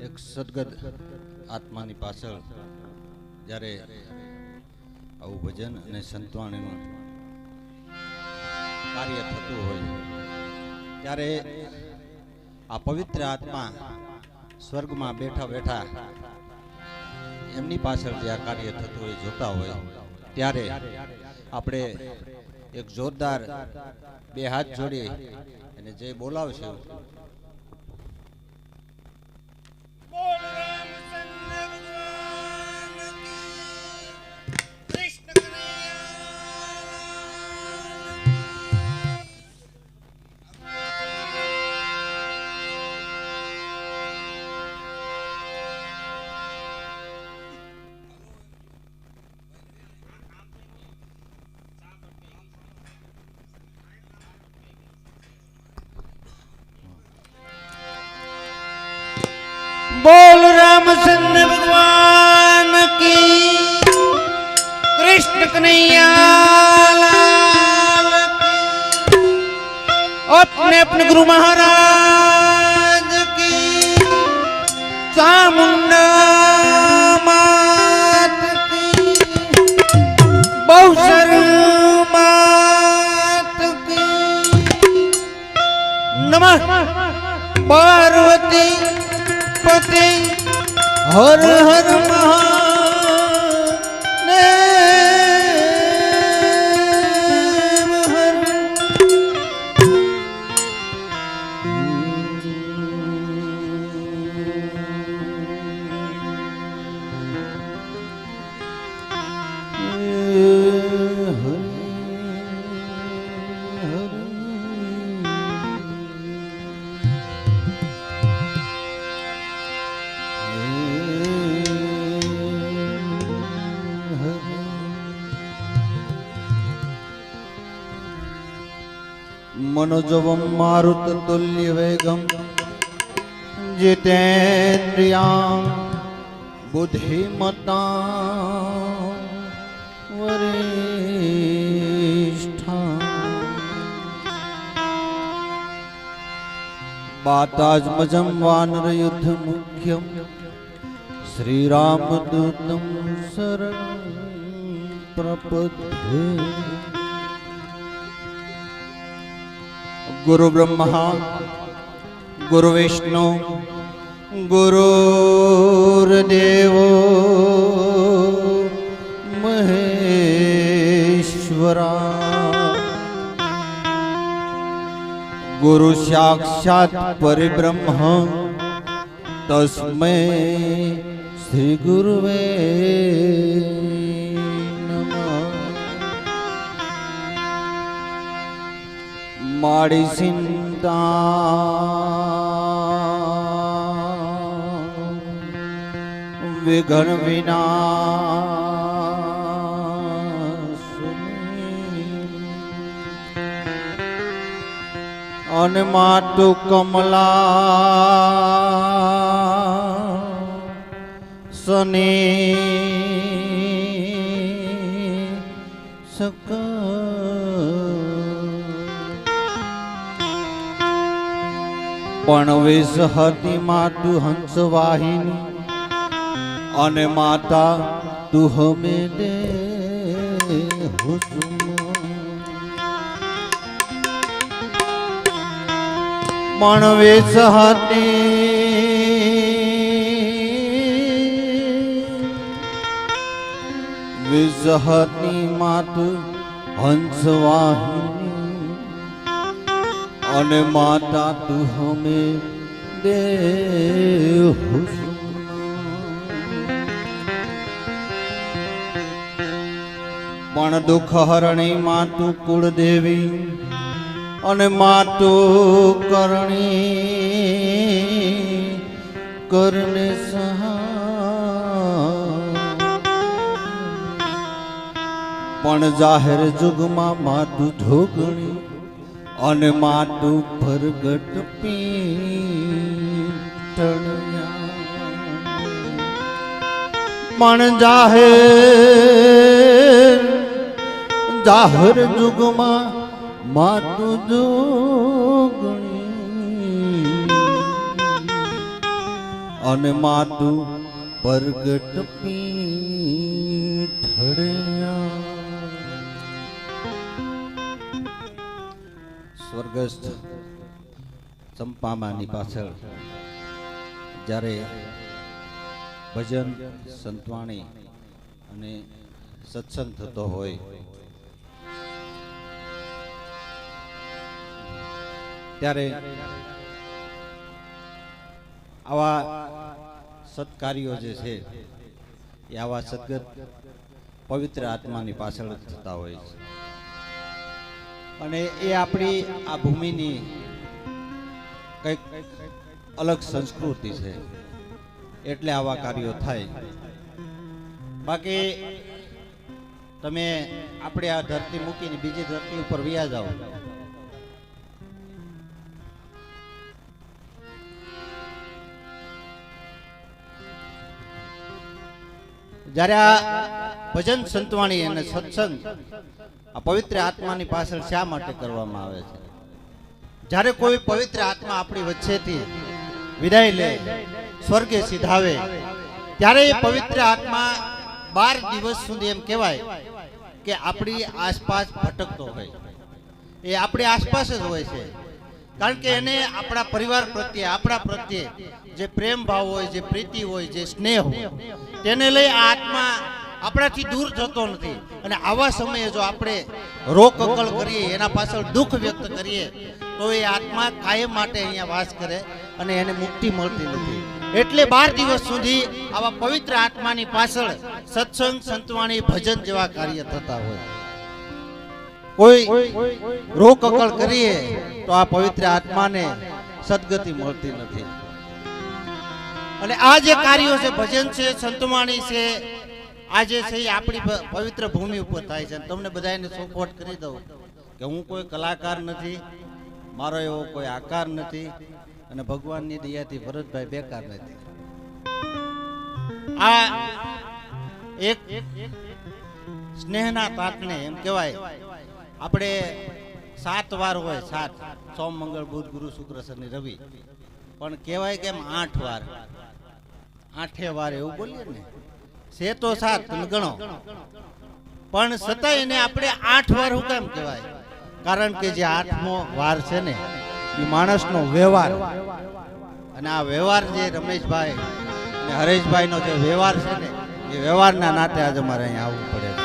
એક સદગત આત્માની પાછળ જ્યારે આવું ભજન અને સંતવાણીનું કાર્ય થતું હોય ત્યારે આ પવિત્ર આત્મા સ્વર્ગમાં બેઠા બેઠા એમની પાછળ જે આ કાર્ય થતું હોય જોતા હોય ત્યારે આપણે એક જોરદાર બે હાથ જોડી અને જે બોલાવશે बोल रामचंद्र भगवान की कृष्ण कन्हैया लाल की अपने अपने गुरु महाराज की चामुंडा मात की बहुसर मात की नमः पार्वती पति हर हर महादेव हर मनोजवं मारुततुल्य वेगं जितेन्द्रियां बुद्धिमतां वरिष्ठां वातात्मजं वानरयुद्धमुख्यं श्रीरामदूतं शरणं प्रपद्ये। गुरु ब्रह्मा गुरु विष्णु गुरुर्देवो महेश्वरा गुरु साक्षात् परिब्रह्म तस्मै श्री गुरुवे माड़ी चिंता विघ्न विनाशिनी अन मातु कमला सने सका पणवेश हती मातु हंस वाहिनी अने माता तू हमें दे हुस्न पणवेश हती विषहती मातु हंस वाहिनी अने माता तू हमें दे हुस्न पण दुख हरणी मातु कुलदेवी अने मातु करणी करने सहाय पण जाहिर जुगमा मातु जोगणी अने मातु प्रगट पीठणिया पण जाहिर जुगमा मातु जोगणी અને માતું પ્રગટ પીઠળ્યા. સ્વર્ગસ્થ ચંપામાની પાછળ જ્યારે ભજન સંતવાણી અને સત્સંગ થતો હોય ત્યારે આવા સત્કાર્યો જે છે એ આવા સદગત પવિત્ર આત્માની પાછળ જ થતા હોય છે અને એ આપણી આ ભૂમિની કંઈક અલગ સંસ્કૃતિ છે એટલે આવા કાર્યો થાય. બાકી તમે આપણે આ ધરતી મૂકીને બીજી ધરતી ઉપર વ્યા જાઓ, જ્યારે આ ભજન સંતવાણી અને સત્સંગ આ પવિત્ર આત્માની પાછળ શા માટે કરવામાં આવે છે? જ્યારે કોઈ પવિત્ર આત્મા આપણી વચ્ચેથી વિદાય લે, સ્વર્ગે સિધાવે, ત્યારે એ પવિત્ર આત્મા 12 દિવસ સુધી એમ કહેવાય કે આપણી આસપાસ ભટકતો હોય. એ આપણી આસપાસ જ હોય છે, કારણ કે એને આપણા પરિવાર પ્રત્યે, આપણા પ્રત્યે જે પ્રેમ ભાવ હોય, જે પ્રીતિ હોય, જે સ્નેહ હોય, તેને લઈ આ આત્મા આપણાથી દૂર જતો નથી. અને આવા સમયે જો આપણે રોકકળ કરીએ, એના પાછળ દુઃખ વ્યક્ત કરીએ, તો એ આત્મા કાયમ માટે અહીંયા વાસ કરે અને એને મુક્તિ મળતી નથી. એટલે 12 દિવસ સુધી આવા પવિત્ર આત્માની પાછળ સત્સંગ, સંતવાણી, ભજન જેવા કાર્ય થતા હોય. કોઈ રોકકળ કરીએ તો આ પવિત્ર આત્માને સદગતિ મળતી નથી. અને આ જે કાર્યો છે, ભજન છે, સંતવાણી છે, આજે છે એ આપણી પવિત્ર ભૂમિ ઉપર થાય છે. તમને બધાને સપોર્ટ કરી દઉં કે હું કોઈ કલાકાર નથી, મારો એવો કોઈ આકાર નથી, અને ભગવાનની દયાથી ભરતભાઈ બેકાર નથી. આ એક સ્નેહના તાતને એમ કહેવાય. આપણે 7 વાર હોય, 7 સોમ, મંગળ, બુધ, ગુરુ, શુક્ર, શનિ, રવિ, પણ કહેવાય કે 8 વાર, 8 વાર એવું બોલીએ ને. છે તો 7 તમે ગણો, પણ છતાંય એને આપણે 8 વાર હું કેમ કહેવાય? કારણ કે જે 8મો વાર છે ને એ માણસનો વ્યવહાર, અને આ વ્યવહાર જે રમેશભાઈ અને હરેશભાઈનો જે વ્યવહાર છે ને, એ વ્યવહારના નાતે આજે અમારે અહીંયા આવવું પડે છે.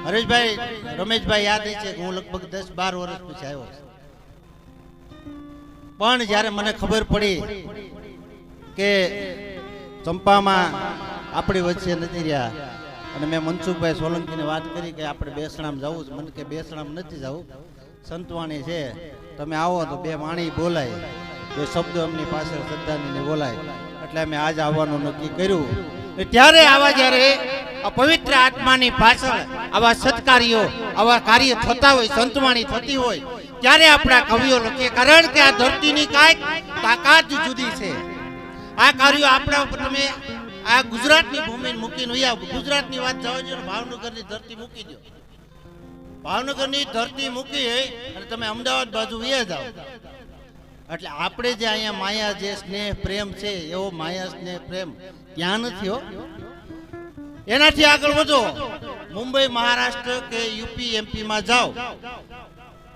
હરેશભાઈ, રમેશભાઈ યાદ છે કે હું લગભગ 10-12 વર્ષ પછી આવ્યો છું, પણ જ્યારે મને ખબર પડી કે ચંપામાં આપણી વચ્ચે નથી રહ્યા, અને મેં મનસુખભાઈ સોલંકીને વાત કરી કે આપણે બેસણામ જવું છે. મને કે બેસણામ નથી જવું, સંતવાણી છે, તમે આવો તો 2 વાણી બોલાય, 2 શબ્દો એમની પાછળ શ્રદ્ધાની બોલાય. એટલે અમે આજ આવવાનું નક્કી કર્યું. ત્યારે આવા જ્યારે આ પવિત્ર આત્માની પાછળ આવા સત્કાર્યો, આવા કાર્ય થતા હોય, સંતવાણી થતી હોય, ત્યારે આપણા કવિઓ લખે, કારણ કે આ ધરતીની કાંઈક તાકાત જુદી છે. આ કાર્યો આપણા ઉપર, તમે આ ગુજરાતની ભૂમિને મૂકીને વયા, ગુજરાતની વાત જવા દો, ભાવનગરની ધરતી મૂકી દો, ભાવનગરની ધરતી મૂકી અને તમે અમદાવાદ બાજુ વયા જાઓ, એટલે આપણે જે અહીંયા માયા, જે સ્નેહ પ્રેમ છે, એવો માયા સ્નેહ પ્રેમ ત્યાં નથી હો. એનાથી આગળ વધો, મુંબઈ, મહારાષ્ટ્ર કે યુપી, એમપી માં જાઓ,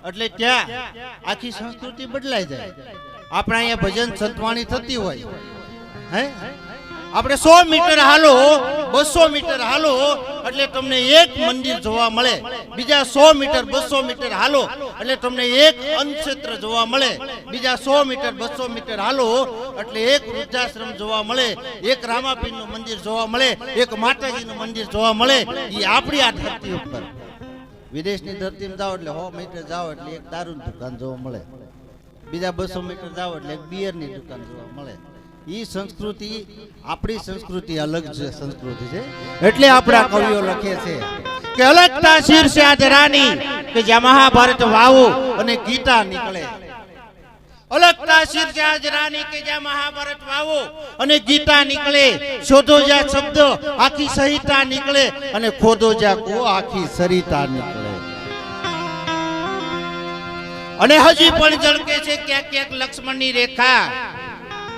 એટલે ત્યાં આખી સંસ્કૃતિ બદલાઈ જાય. આપણે અહીંયા ભજન સંતવાણી થતી હોય, હે આપણે 100 મીટર હાલો, 200 મીટર હાલો, એટલે તમને એક મંદિર જોવા મળે. બીજા 100 મીટર 200 મીટર હાલો એટલે તમને એક અન્નક્ષેત્ર જોવા મળે. બીજા 100 મીટર 200 મીટર હાલો એટલે એક વૃદ્ધાશ્રમ જોવા મળે, એક રામાપીરનું મંદિર જોવા મળે, એક માતાજીનું મંદિર જોવા મળે. એ આપણી આ ધરતી ઉપર. વિદેશની ધરતીમાં જાઓ એટલે 100 મીટર જાઓ એટલે એક દારૂની દુકાન જોવા મળે, બીજા 200 મીટર જાઓ એટલે એક બિયરની દુકાન જોવા મળે. ઈ સંસ્કૃતિ, આપણી સંસ્કૃતિ અલગ છે, સંસ્કૃતિ છે. એટલે આપણા કવિઓ લખે છે કે અલગતા શીર્ષે આજ રાની, કે જ્યાં મહાભારત વાવો અને ગીતા નીકળે. અલગતા શીર્ષે આજ રાની, કે જ્યાં મહાભારત વાવો અને ગીતા નીકળે. શોધો જ્યાં શબ્દ આખી સહિતા નીકળે, અને ખોદો જ્યાં કો આખી સરિતા નીકળે. અને હજી પણ ઝળકે છે ક્યાંક ક્યાંક લક્ષ્મણની રેખા,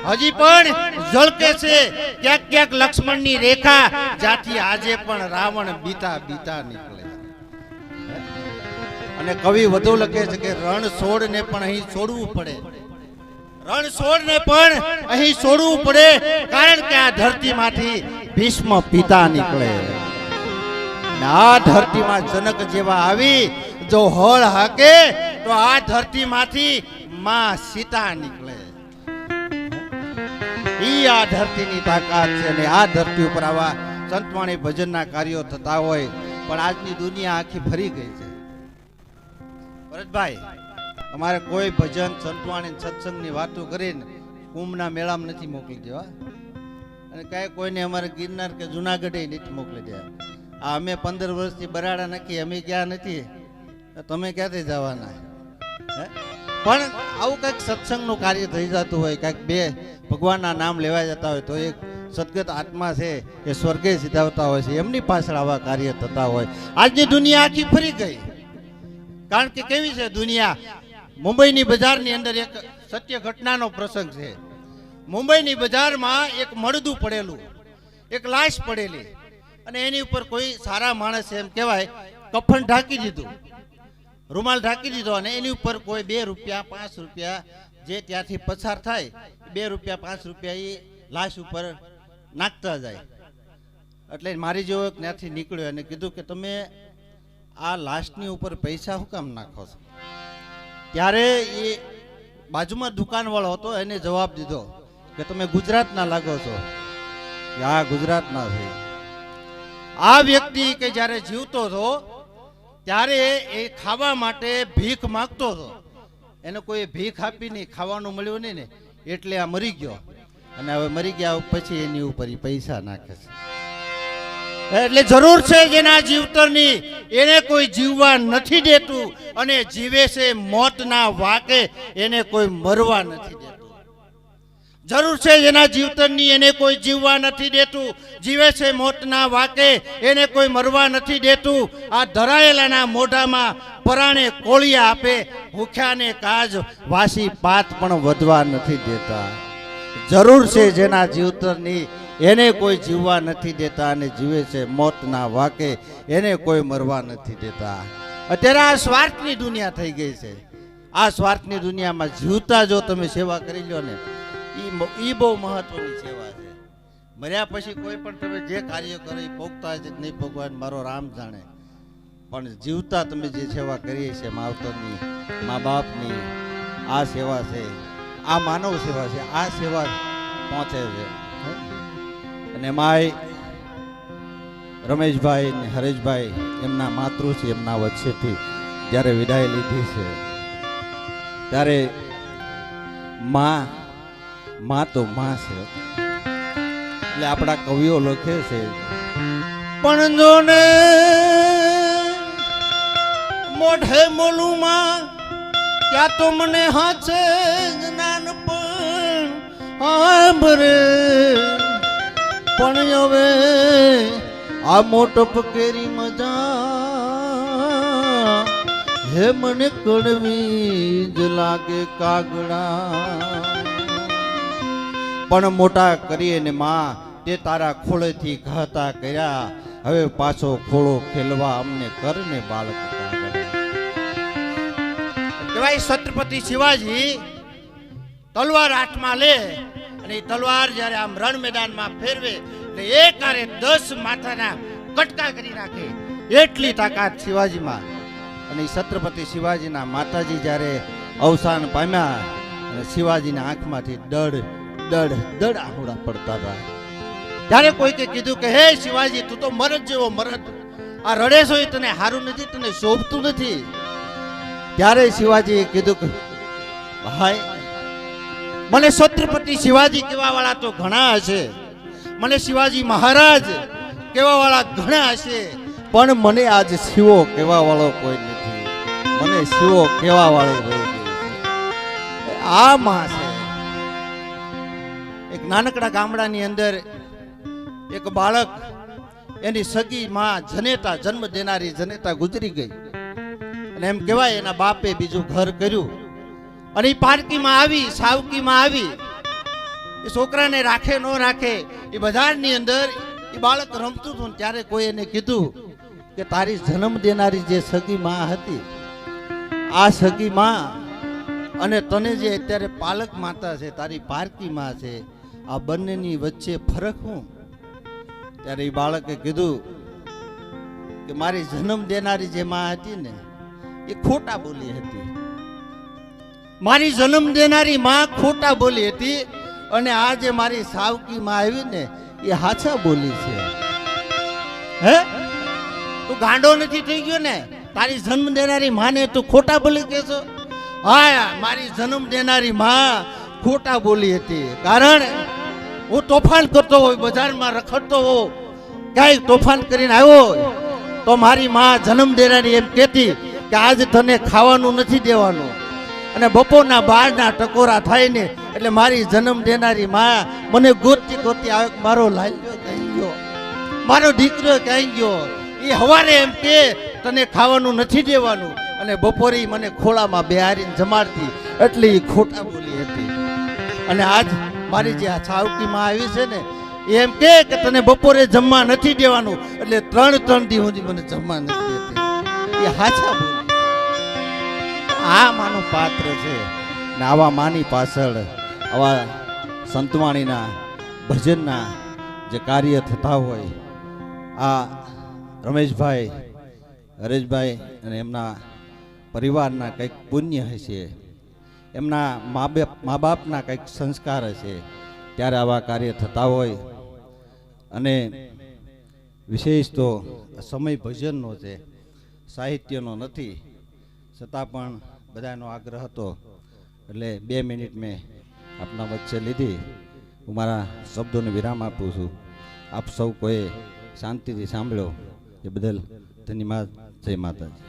હજી પણ ઝળકે છે ક્યાંક ક્યાંક લક્ષ્મણની રેખા, જ્યાંથી આજે પણ રાવણ બીતા બીતા નીકળે. અને કવિ વધુ લખે છે કે રણ છોડ ને પણ અહીં છોડવું પડે, રણ છોડને પણ અહીં છોડવું પડે, કારણ કે આ ધરતીમાંથી ભીષ્મ પિતા નીકળે. અને આ ધરતીમાં જનક જેવા આવી જો હળ હાકે તો આ ધરતીમાંથી માં સીતા નીકળે. ઈ આ ધરતીની તાકાત છે. અને આ ધરતી ઉપર આવા સંતવાણી ભજનના કાર્યો થતા હોય, પણ આજની દુનિયા આખી ફરી ગઈ છે. ભરતભાઈ, અમારે કોઈ ભજન સંતવાણી સત્સંગની વાતો કરીને કુંભના મેળામાં નથી મોકલી દેવા, અને કાંઈ કોઈને અમારે ગિરનાર કે જુનાગઢ નથી મોકલી દેવા. આ અમે 15 વર્ષથી બરાડા નથી, અમે ક્યાં નથી, તમે ક્યાંથી જવાના? પણ આવું કંઈક સત્સંગનું કાર્ય થઈ જતું હોય, કંઈક બે ભગવાનના નામ લેવા જતા હોય, તો એક સદગત આત્મા છે એ સ્વર્ગે સીધાવતા હોય છે, એમની પાછળ આવા કાર્ય થતા હોય. આજની દુનિયા આખી ફરી ગઈ, કારણ કે કેવી છે દુનિયા. મુંબઈની બજારની અંદર એક સત્ય ઘટનાનો પ્રસંગ છે. મુંબઈની બજારમાં એક મળદું પડેલું, એક લાશ પડેલી, અને એની ઉપર કોઈ સારા માણસે એમ કહેવાય કફન ઢાંકી દીધું, રૂમાલ ઢાંકી દીધો, અને એની ઉપર કોઈ 2 રૂપિયા 5 રૂપિયા જે ત્યાંથી પસાર થાય, 2 રૂપિયા 5 રૂપિયા એ લાશ ઉપર નાખતા જાય. એટલે મારી જેવો એક ત્યાંથી નીકળ્યો અને કીધું કે તમે આ લાશની ઉપર પૈસા શું કામ નાખો છો? ત્યારે એ બાજુમાં દુકાનવાળો હતો, એને જવાબ દીધો કે તમે ગુજરાતના લાગો છો. કે હા, ગુજરાતના છે. આ વ્યક્તિ કે જ્યારે જીવતો હતો ત્યારે એ ખાવા માટે ભીખ માંગતો હતો, એને કોઈ ભીખ આપી નહીં, ખાવાનું મળ્યું નહીં ને, એટલે આ મરી ગયો. અને હવે મરી ગયા પછી એની ઉપર પૈસા નાખે છે. એટલે જરૂર છે જેના જીવતરની, એને કોઈ જીવવા નથી દેતું, અને જીવે છે મોતના વાકે, એને કોઈ મરવા નથી દેતું. જરૂર છે જેના જીવતરની, એને કોઈ જીવવા નથી દેતું, જીવે છે મોતના વાકે, એને કોઈ મરવા નથી દેતું. આ ધરાયેલાના મોઢામાં પરાણે કોળિયા આપે, ભૂખ્યાને કાજ વાસી પાત પણ વધવા નથી દેતા. જરૂર છે જેના જીવતરની, એને કોઈ જીવવા નથી દેતા, અને જીવે છે મોતના વાકે, એને કોઈ મરવા નથી દેતા. અત્યારે આ સ્વાર્થની દુનિયા થઈ ગઈ છે. આ સ્વાર્થની દુનિયામાં જીવતા જો તમે સેવા કરી લો ને, ઈ બહુ મહત્વની સેવા છે. મર્યા પછી કોઈ પણ તમે જે કાર્ય કરો એ ભોગતા છે કે નહીં ભોગવા મારો રામ જાણે, પણ જીવતા તમે જે સેવા કરીએ છે, માવતરની, મા બાપની, આ સેવા છે, આ માનવ સેવા છે, આ સેવા પહોંચે છે. અને માય રમેશભાઈ ને હરેશભાઈ એમના માતૃશ્રી એમના વચ્ચેથી જ્યારે વિદાય લીધી છે, ત્યારે માં તો માં છે. એટલે આપણા કવિઓ લખે છે, પણ જોને મોઢે મોલું માં ત્યાં તો મને હાચે જ્ઞાન પણ આંભરે, પણ હવે આ મોટો પકેરી મજા હે મને કડવી જ લાગે કાગડા. પણ મોટા કરીએ ને માં તે તારા ખોળેથી ઘાતા કર્યા, હવે પાછો ખોળો ખેલવા અમને કરને બાળક કાગડા. કહેવાય છત્રપતિ શિવાજી તલવાર હાથમાં લે, અને એ તલવાર જ્યારે આમ રણ મેદાનમાં ફેરવે એટલે એકારે 10 માથાના કટકા કરી નાખે, એટલી તાકાત શિવાજીમાં. અને છત્રપતિ શિવાજીના માતાજી જ્યારે અવસાન પામ્યા, અને શિવાજીના આંખમાંથી દડ આહુડા પડતા હતા, ત્યારે કોઈકે કીધું કે હે શિવાજી, તું તો મરદ જેવો મરદ, આ રડે છો એ તને સારું નથી, તને શોભતું નથી. ત્યારે શિવાજીએ કીધું કે ભાઈ, મને છત્રપતિ શિવાજી કહેવા વાળા તો ઘણા હશે, મને શિવાજી મહારાજ કહેવા વાળા ઘણા હશે, પણ મને આજ શિવો કહેવા વાળો કોઈ નથી. મને શિવો કહેવા વાળો રહી ગઈ છે. આ માં છે. એક નાનકડા ગામડાની અંદર એક બાળક, એની સગી માં જનેતા, જન્મ દેનારી જનેતા ગુજરી ગઈ, અને એમ કહેવાય એના બાપે બીજું ઘર કર્યું અને એ પારકીમાં આવી, સાવકીમાં આવી. એ છોકરાને રાખે ન રાખે, એ બજારની અંદર એ બાળક રમતું હતું ને ત્યારે કોઈ એને કીધું કે તારી જન્મ દેનારી જે સગી માં હતી, આ સગી માં અને તને જે અત્યારે પાલક માતા છે, તારી પારકી માં છે, આ બંનેની વચ્ચે ફરક શું? ત્યારે એ બાળકે કીધું કે મારી જન્મ દેનારી જે માં હતી ને એ ખોટા બોલી હતી. મારી જન્મ દેનારી માં ખોટા બોલી હતી અને આ જે મારી સાવકી માં આવી ને એ હાચા બોલી છે. હે, તું ગાંડો નથી થઈ ગયો ને? તારી જન્મ દેનારી માને તું ખોટા બોલી કહેશો? હા, મારી જન્મ દેનારી માં ખોટા બોલી હતી. કારણ હું તોફાન કરતો હોય, બજારમાં રખડતો હોઉં, ક્યાંય તોફાન કરીને આવ્યો હોય તો મારી માં જન્મ દેનારી એમ કહેતી કે આજ તને ખાવાનું નથી દેવાનું. અને બપોરના 12ના ટકોરા થાય ને એટલે મારી જન્મ દેનારી માં મને ગોતતી ગોતતી આવે, મારો લાલ્યો ક્યાં ગયો, મારો દીકરો ક્યાં ગયો. એ હવારે એમ કે તને ખાવાનું નથી દેવાનું અને બપોરે મને ખોળામાં બેહારીને જમાડતી, એટલે એ ખોટા બોલી હતી. અને આજ મારી જે આ સાવકીમાં આવી છે ને એમ કે તને બપોરે જમવા નથી દેવાનું, એટલે 3 દી સુધી મને જમવા નથી દેતી. એ હાચા બોલી. આ માનું પાત્ર છે ને આવા માની પાછળ આવા સંતવાણીના ભજનના જે કાર્ય થતા હોય, આ રમેશભાઈ, હરેશભાઈ અને એમના પરિવારના કંઈક પુણ્ય હશે, એમના મા બાપના કંઈક સંસ્કાર હશે, ત્યારે આવા કાર્ય થતા હોય. અને વિશેષ તો સમય ભજનનો છે, સાહિત્યનો નથી, છતાં પણ બધાનો આગ્રહ હતો એટલે 2 મિનિટ મેં આપના વચ્ચે લીધી. હું મારા શબ્દોને વિરામ આપું છું. આપ સૌ કોઈ શાંતિથી સાંભળ્યો એ બદલ ધન્યવાદ. જય માતાજી.